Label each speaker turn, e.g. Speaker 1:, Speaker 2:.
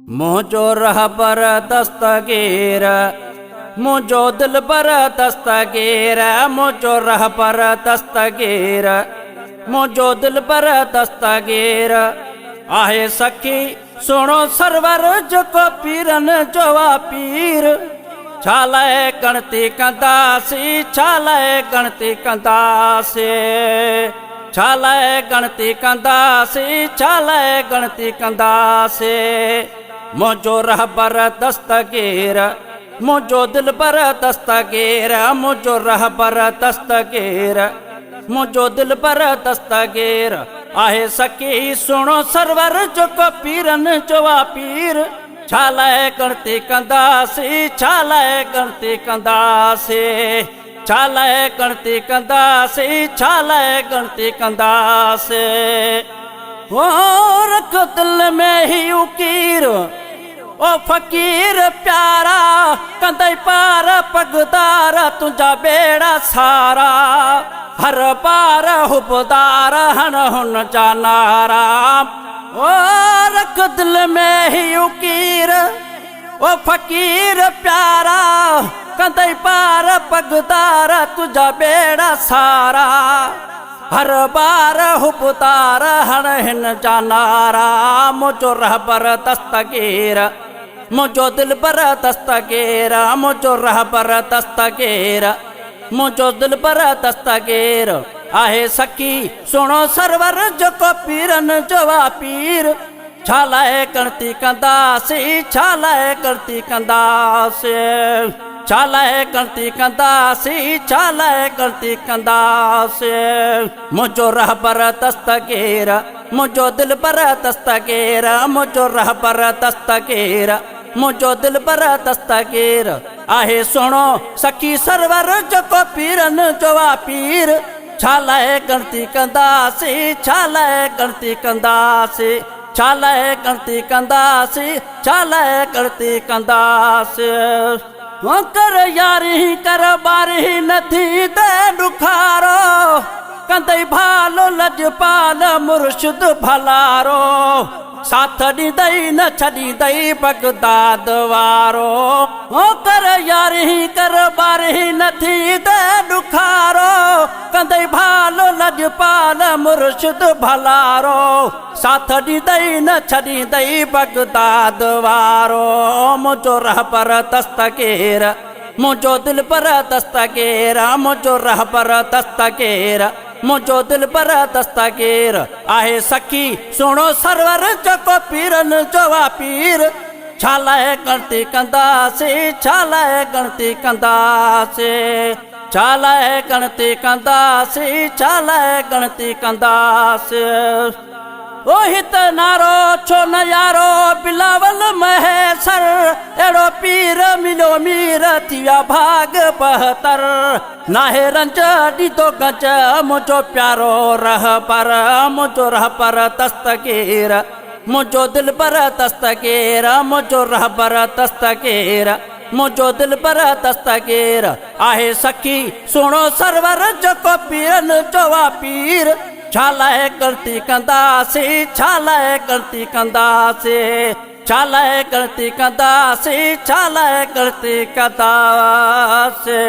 Speaker 1: मुझो रहबर दस्तगीर, मुझो दिलबर दस्तगीर, मुझो रहबर दस्तगीर, मुझो दिलबर दस्तगीर। आहे सखी सुनो सरवर जो पीरन जोवा पीर, छालाए गणती कंदासी, छालाए गणती कंदासी, छालाए गणती कंदासी, छालाए गणती कंदासी। मुझो रहबर दस्तगीर, मुझो दिलबर दस्तगीर, मुझो रहबर दस्तगीर, मुझो दिलबर दस्तगीर। आहे सखी सुनो सरवर जो पीरन जोवा पीर, छालाए गणती कंदासी, छालाए गणती कंदासी, छालाए गणती कंदासी, छालाए गणती कंदासी। वो रख दिल में ही उकीर, ओ फकीर प्यारा, कंदई पार पगदार तुझा बेड़ा सारा। हर बार हुबदार हन हुन जानारा, ओ रख दिल में ही उकीर, ओ फकीर प्यारा, कंदई पार पगदार तुझा बेड़ा सारा। हर बार हुबदार हन हिन जानारा। मुझो रहबर दस्तगीर, मुझो दिलबर दस्तगीर, मुझो रहबर दस्तगीर, मुझो दिलबर दस्तगीर। आहे सखी सुनो सरवर जो पीरन जोवा पीर, छालाए गणती कंदासी, छालाए गणती कंदासी, छालाए गणती कंदासी, छालाए गणती कंदासी। मुझो रहबर दस्तगीर, मुझो दिलबर दस्तगीर, मुझो रहबर दस्तगीर, मुझो दिलबर दस्तगीर। आहे सुनो सखी सरवर जो पीरन जोवा पीर, छालाए गणती कंदासी, छालाए गणती कंदासी, छालाए गणती कंदासी, छालाए गणती कंदासी। कर यारी कर बारी नथी दे दुखारो, कंदई भालो लजपाल मुर्शिद भलारो। साथ ॾींदई न छॾींदई बगदाद वारो, ओ कर यारी कर बारी नथी दे दुखारो, कंदई भालो लजपाल मुर्शिद भलारो। साथ ॾींदई न छॾींदई बगदाद वारो। मुझो रहबर दस्तगीर, मुझो दिलबर दस्तगीर, मुझो रहबर दस्तगीर, मुझो दिलबर दस्तगीर। आहे सखी सुनो सरवर जो पीरन जोवा पीर, छालाए गणती कंदासी, छालाए गणती कंदासी, छालाए गणती कंदासी, छालाए गणती कंदासी। ओ हित नारो छो न यारो बिलावल महेसर, एड़ो पीर मिलो मीर थिया भाग बहतर। नाहे रंज ॾींदो गंज मुझो प्यारो रहबर, मुझो रहबर दस्तगीर, मुझो दिलबर दस्तगीर, मुझो रहबर दस्तगीर, मुझो दिलबर दस्तगीर। आहे सखी सुनो सरवर जो पीरन जोवा पीर, छालाए गणती कंदासी, छालाए गणती कंदासी, छालाए गणती कंदासी, छालाए गणती कंदासी।